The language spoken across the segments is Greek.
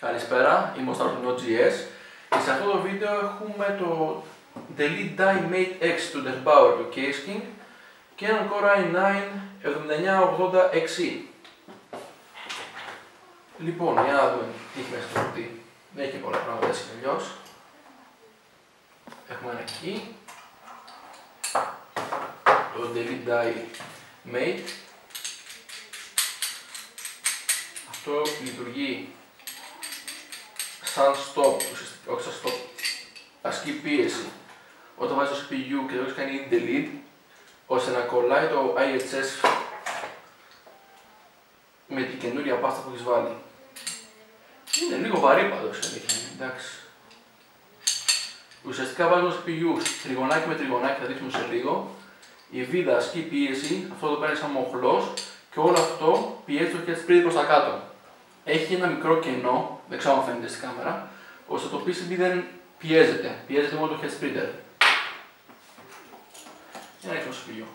Καλησπέρα, είμαι ο Stars.GS και σε αυτό το βίντεο έχουμε το Delete Die Mate X του Dell Power του Case King και έναν Core i9 7980XE. Λοιπόν, για να δούμε τι έχει μέσα στο κουτί. Δεν έχει πολλά πράγματα έτσι κι αλλιώς. Έχουμε ένα key, το Delete Die Mate. Αυτό λειτουργεί σαν stop, όχι σαν stop, ασκεί πίεση όταν βάζει το CPU και το έχεις κάνει delete, ώστε να κολλάει το IHS με την καινούρια πάστα που έχεις βάλει. Είναι λίγο βαρύ πάντως, εντάξει. Ουσιαστικά βάζουμε το CPU τριγωνάκι με τριγωνάκι, θα δείξουμε σε λίγο. Η βίδα ασκεί πίεση, αυτό το παίρνει σαν μοχλός και όλο αυτό πιέζει το head spreader προς τα κάτω. Έχει ένα μικρό κενό, δεν ξέρω αν φαίνεται στην κάμερα, ώστε το PCB δεν πιέζεται. Πιέζεται μόνο το head spreader. Για να ρίξουμε στο σπηλιό.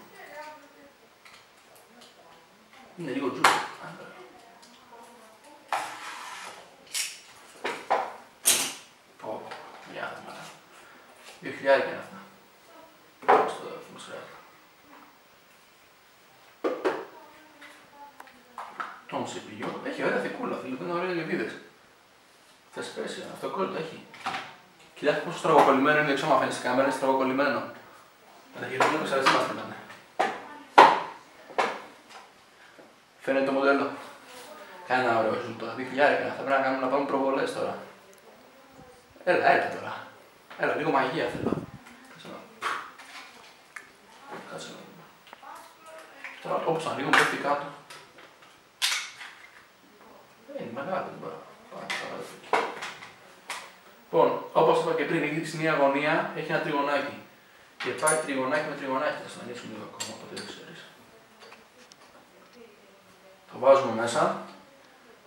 Είναι λίγο τζούζι. Για να δούμε. 2.000 είναι αυτά. Στο δημοσιογράφο. Το CPU έχει ωραία θικούλα, είναι ωραία λεβίδες. Θες πέσει, αυτοκόλλητο έχει. Κοιτάξτε πόσο στραβοκολλημένο είναι, δεν ξέρω αν φαίνεται στην κάμερα, είναι στραβοκολλημένο. Με τα χειρουργία που σας είμαστε να είναι. Φαίνεται το μοντέλο. Κάνει ένα ωραίο ζουτό, 2.000 θα πρέπει να πάμε προβολές τώρα. Έλα τώρα. Έλα, λίγο μαγεία θέλω. Κάτσε να δούμε. Τώρα όπως ανοίγω πέφτει κάτω. Είναι μεγάλο, δεν μπορώ. Λοιπόν, όπως είπα και πριν, στην μία γωνία έχει ένα τριγωνάκι. Και πάει τριγωνάκι με τριγωνάκι. Θα σας ανοίξουμε λίγο ακόμα, ποτέ δεν ξέρεις. Το βάζουμε μέσα.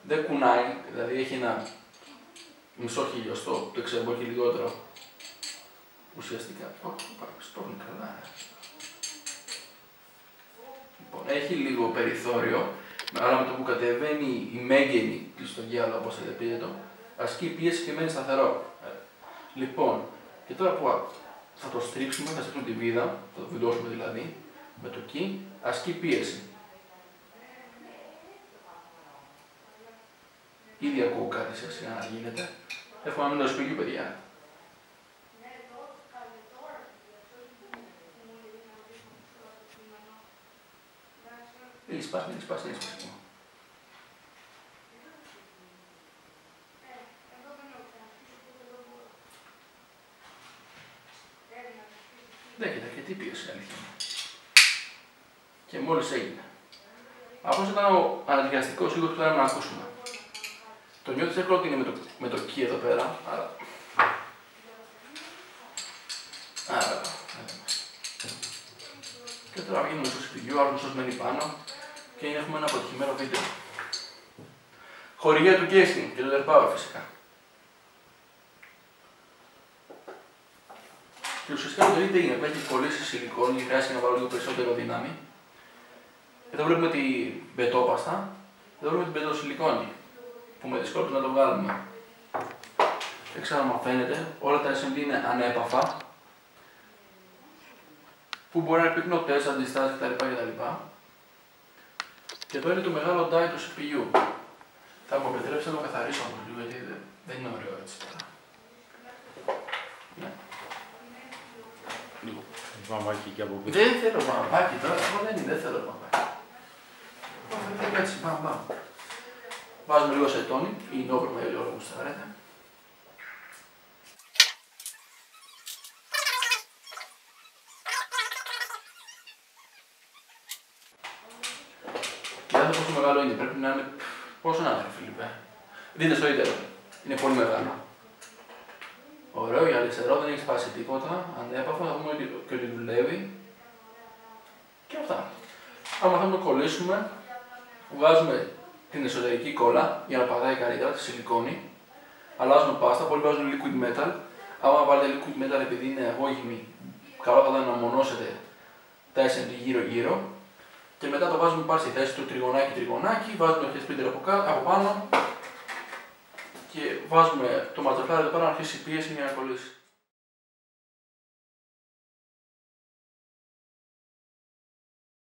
Δεν κουνάει, δηλαδή έχει ένα μισό χιλιοστό, δεν ξέρω, μπορεί και λιγότερο. Ουσιαστικά. Σπρώχνει καλά. Λοιπόν, έχει λίγο περιθώριο. Αλλά με το που κατεβαίνει η μέγενη στο γυάλο, όπως θα πείτε το, ασκεί πίεση και μένει σταθερό. Λοιπόν, και τώρα που θα το στρίψουμε, θα στρίξουμε τη βίδα, θα το βιδώσουμε δηλαδή, με το key, ασκεί πίεση. Ήδη ακούω κάτι σε σιγά να γίνεται. Εύχομαι να μην το σπίγγει, παιδιά. Μην σπάσει. Δεν κοίτα και τι πίεση αλήθεια. Και μόλις έγινε. Αυτός ήταν ο αναδιαστικός ήχος που θέλαμε να ακούσουμε. Το νιώθεις εύκολο ότι είναι με το key εδώ πέρα, άρα. Και τώρα βγαίνουμε στο CPU, άλλο μισός μένει πάνω και έχουμε ένα αποτυχημένο βίντεο. Χορηγία του Case King και του Dell Power φυσικά. Και ουσιαστικά το delete έγινε, που έχει κολλήσει σιλικόνη, χρειάζεται να βάλω λίγο περισσότερο δύναμη. Εδώ βλέπουμε την μπετόπαστα, εδώ βλέπουμε την μπετοσιλικόνη, που με δυσκόλεψε να το βγάλουμε. Δεν ξέρω αν φαίνεται, όλα τα SMD είναι ανέπαφα, που μπορεί να υπήρχουν νοτές, αντιστάσεις κτλ. Και εδώ είναι το μεγάλο die του CPU. Θα μου επιτρέψετε να το καθαρίσω όμως λίγο, γιατί δεν είναι ωραίο έτσι τώρα. Ναι. Λίγο. Μαμάκι και από πίσω. Δεν θέλω μαμάκι τώρα, εγώ δεν θέλω μαμάκι. Δεν έτσι, μπαμ. Βάζουμε λίγο σετόνι ή νόβρωμα ή όλο που σας αρέσει. Για να δω πόσο μεγάλο είναι, πρέπει να είναι... Πόσο να είναι, Φίλιππε. Δείτε στο ίντερνετ, είναι πολύ μεγάλο. Ωραίο, για αριστερό δεν έχει σπάσει τίποτα, ανέπαφο, θα δούμε και ότι δουλεύει. Και αυτά. Άμα θέλουμε να το κολλήσουμε, βγάζουμε την εσωτερική κόλλα για να πατάει καλύτερα τη σιλικόνη. Αλλάζουμε πάστα, πολλοί βάζουν liquid metal. Άμα βάλετε liquid metal επειδή είναι αγώγιμη, καλό θα ήταν να μονώσετε τα SMD γύρω-γύρω. Και μετά το βάζουμε πάλι στη θέση του τριγωνάκι-τριγωνάκι, βάζουμε το head splitter από πάνω και βάζουμε το ματζαφλάρι εδώ πέρα να αρχίσει η πίεση για να κολλήσει.